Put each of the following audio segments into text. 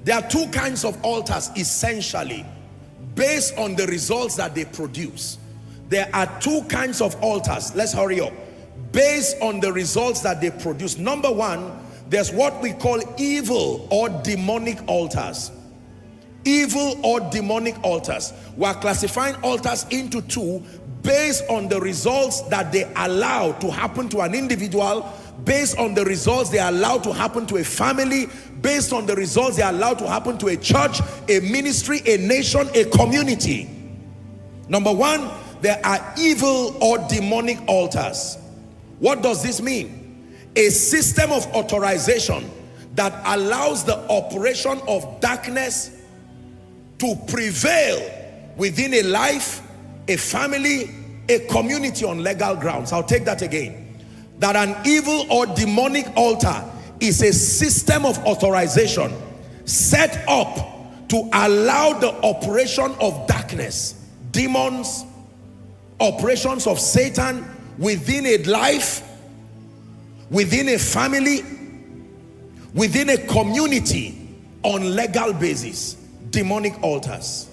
There are two kinds of altars essentially, based on the results that they produce. There are two kinds of altars, let's hurry up, based on the results that they produce. Number one, there's what we call evil or demonic altars. Evil or demonic altars. We're classifying altars into two based on the results that they allow to happen to an individual, based on the results they allow to happen to a family, based on the results they allow to happen to a church, a ministry, a nation, a community. Number one, there are evil or demonic altars. What does this mean? A system of authorization that allows the operation of darkness to prevail within a life, a family, a community on legal grounds. I'll take that again. That an evil or demonic altar is a system of authorization set up to allow the operation of darkness, demons, operations of Satan within a life, within a family, within a community on legal basis. Demonic altars.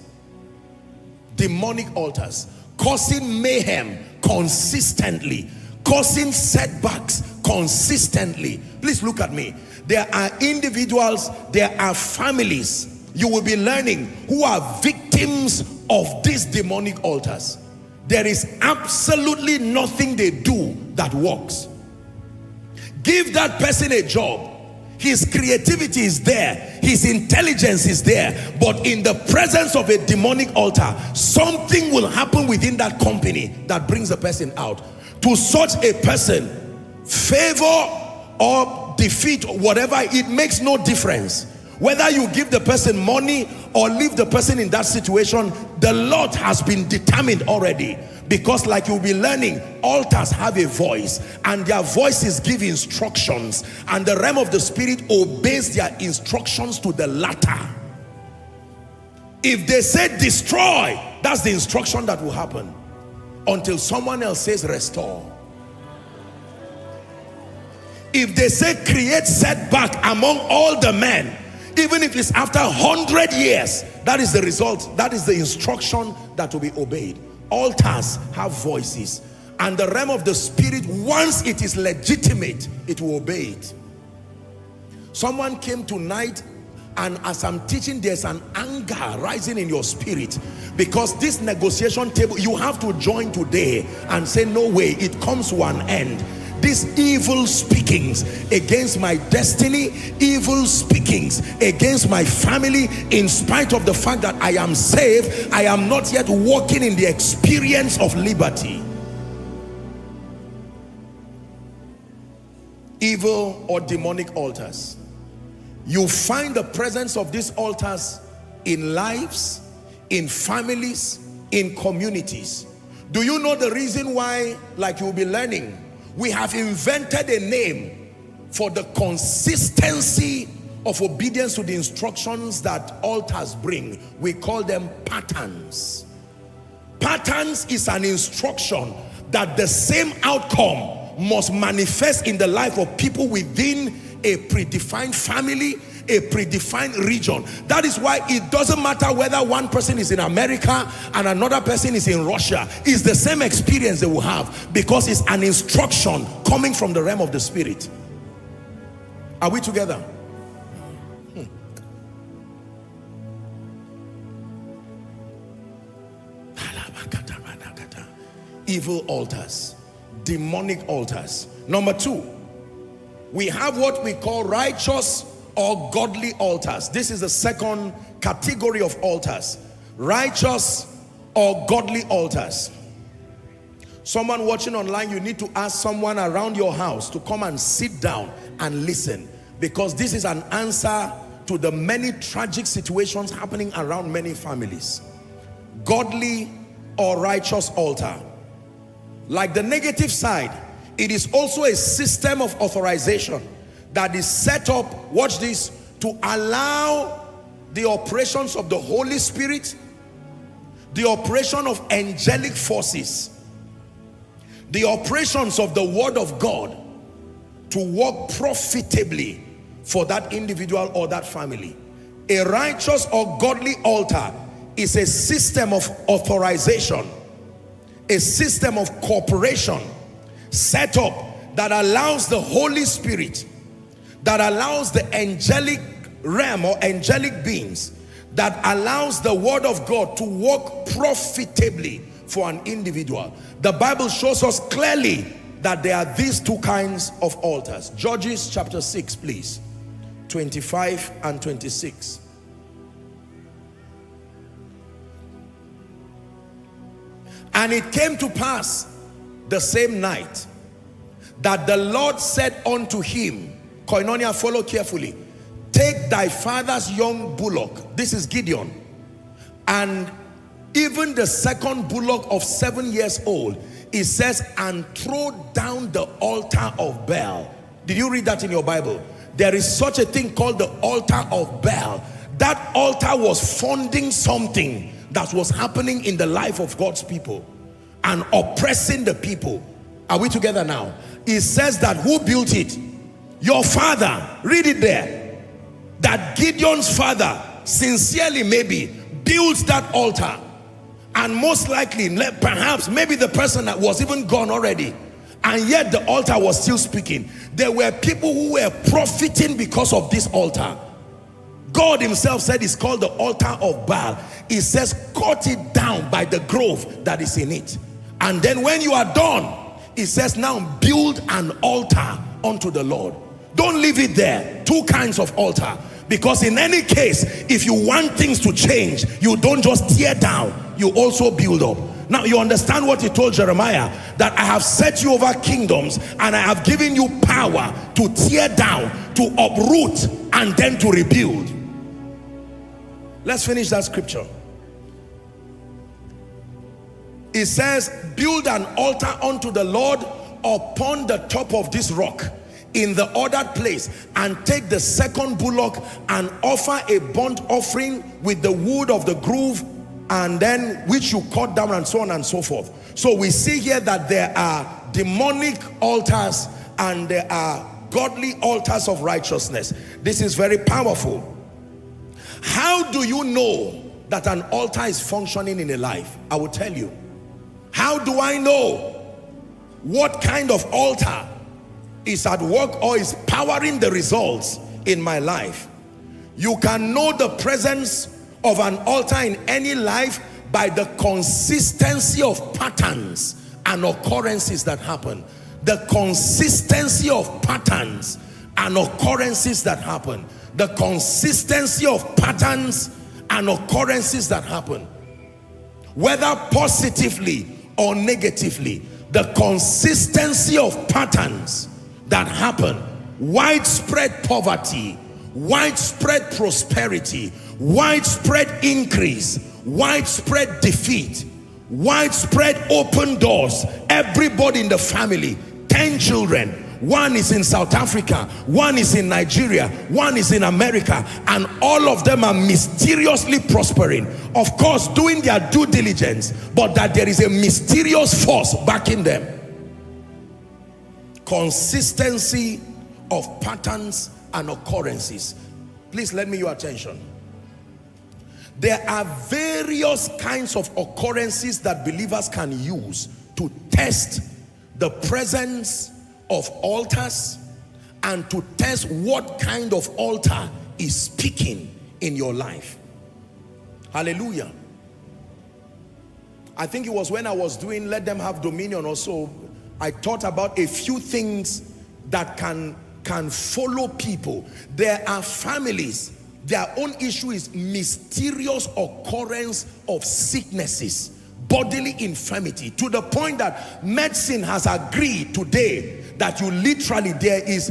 Demonic altars. Causing mayhem consistently. Causing setbacks consistently. Please look at me. There are individuals, there are families, you will be learning, who are victims of these demonic altars. There is absolutely nothing they do that works. Give that person a job. His creativity is there, his intelligence is there, but in the presence of a demonic altar, something will happen within that company that brings the person out. To such a person, favor or defeat, whatever, it makes no difference. Whether you give the person money or leave the person in that situation, the lot has been determined already. Because like you'll be learning, altars have a voice, and their voices give instructions, and the realm of the spirit obeys their instructions to the latter. If they say destroy, that's the instruction that will happen, until someone else says restore. If they say create setback among all the men, even if it's after 100 years, that is the result, that is the instruction that will be obeyed. Altars have voices, and the realm of the spirit, once it is legitimate, it will obey it. Someone came tonight, and as I'm teaching, there's an anger rising in your spirit, because this negotiation table, you have to join today and say, no way, it comes to an end. These evil speakings against my destiny, evil speakings against my family, in spite of the fact that I am saved, I am not yet walking in the experience of liberty. Evil or demonic altars. You find the presence of these altars in lives, in families, in communities. Do you know the reason why, like you'll be learning, we have invented a name for the consistency of obedience to the instructions that altars bring? We call them patterns. Patterns is an instruction that the same outcome must manifest in the life of people within a predefined family, a predefined region. That is why it doesn't matter whether one person is in America and another person is in Russia. It's the same experience they will have, because it's an instruction coming from the realm of the spirit. Are we together? Evil altars, demonic altars. Number two, we have what we call righteous or godly altars. This is the second category of altars. Righteous or godly altars. Someone watching online, you need to ask someone around your house to come and sit down and listen, because this is an answer to the many tragic situations happening around many families. Godly or righteous altar. Like the negative side, it is also a system of authorization that is set up, watch this, to allow the operations of the Holy Spirit, the operation of angelic forces, the operations of the Word of God to work profitably for that individual or that family. A righteous or godly altar is a system of authorization, a system of cooperation set up that allows the Holy Spirit, that allows the angelic realm or angelic beings, that allows the word of God to work profitably for an individual. The Bible shows us clearly that there are these two kinds of altars. Judges chapter 6, please. 25 and 26. And it came to pass the same night that the Lord said unto him, Koinonia, follow carefully, take thy father's young bullock, this is Gideon, and even the second bullock of 7 years old, it says, and throw down the altar of Baal. Did you read that in your Bible? There is such a thing called the altar of Baal. That altar was funding something that was happening in the life of God's people and oppressing the people. Are we together now? It says that who built it? Your father. Read it there. That Gideon's father, sincerely maybe, built that altar. And most likely, perhaps, maybe the person that was even gone already, and yet the altar was still speaking. There were people who were profiting because of this altar. God himself said it's called the altar of Baal. He says, cut it down by the grove that is in it. And then when you are done, it says, now build an altar unto the Lord. Don't leave it there. Two kinds of altar. Because in any case, if you want things to change, you don't just tear down, you also build up. Now you understand what he told Jeremiah, that I have set you over kingdoms and I have given you power to tear down, to uproot, and then to rebuild. Let's finish that scripture. It says, build an altar unto the Lord upon the top of this rock in the ordered place, and take the second bullock and offer a burnt offering with the wood of the grove, and then which you cut down, and so on and so forth. So we see here that there are demonic altars and there are godly altars of righteousness. This is very powerful. How do you know that an altar is functioning in a life? I will tell you. How do I know what kind of altar is at work or is powering the results in my life? You can know the presence of an altar in any life by the consistency of patterns and occurrences that happen. The consistency of patterns and occurrences that happen. The consistency of patterns and occurrences that happen. Whether positively or negatively, the consistency of patterns that happen. Widespread poverty, widespread prosperity, widespread increase, widespread defeat, widespread open doors. Everybody in the family, 10 children, one is in South Africa, one is in Nigeria, one is in America, and all of them are mysteriously prospering. Of course, doing their due diligence, but that there is a mysterious force backing them. Consistency of patterns and occurrences. Please lend me your attention. There are various kinds of occurrences that believers can use to test the presence of altars and to test what kind of altar is speaking in your life. Hallelujah. I think it was when I was doing Let Them Have Dominion or so, I thought about a few things that can follow people. There are families, their own issue is mysterious occurrence of sicknesses, bodily infirmity, to the point that medicine has agreed today that you literally, there is,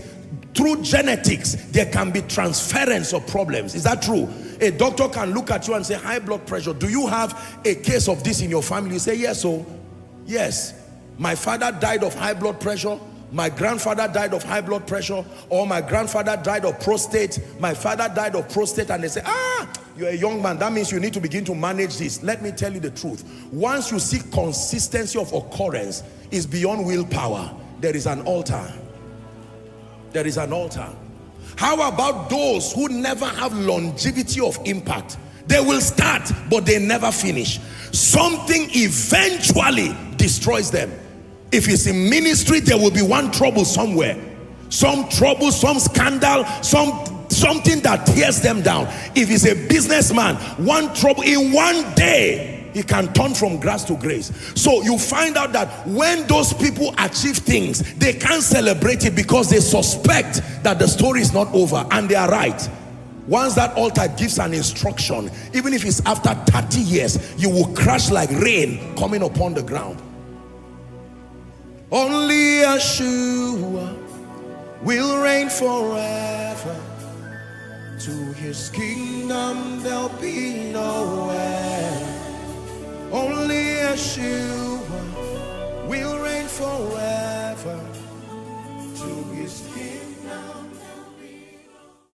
through genetics, there can be transference of problems. Is that true? A doctor can look at you and say, high blood pressure. Do you have a case of this in your family? You say, yes. So, yes. My father died of high blood pressure. My grandfather died of high blood pressure. Or my grandfather died of prostate. My father died of prostate. And they say, you're a young man. That means you need to begin to manage this. Let me tell you the truth. Once you see consistency of occurrence, is beyond willpower. There is an altar. There is an altar. How about those who never have longevity of impact? They will start, but they never finish. Something eventually destroys them. If it's in ministry, there will be one trouble somewhere. Some trouble, some scandal, something that tears them down. If it's a businessman, one trouble, in one day, he can turn from grass to grace. So you find out that when those people achieve things, they can't celebrate it because they suspect that the story is not over, and they are right. Once that altar gives an instruction, even if it's after 30 years, you will crash like rain coming upon the ground. Only Yeshua will reign forever. To his kingdom there'll be no end. Only Yeshua will reign forever. To his kingdom.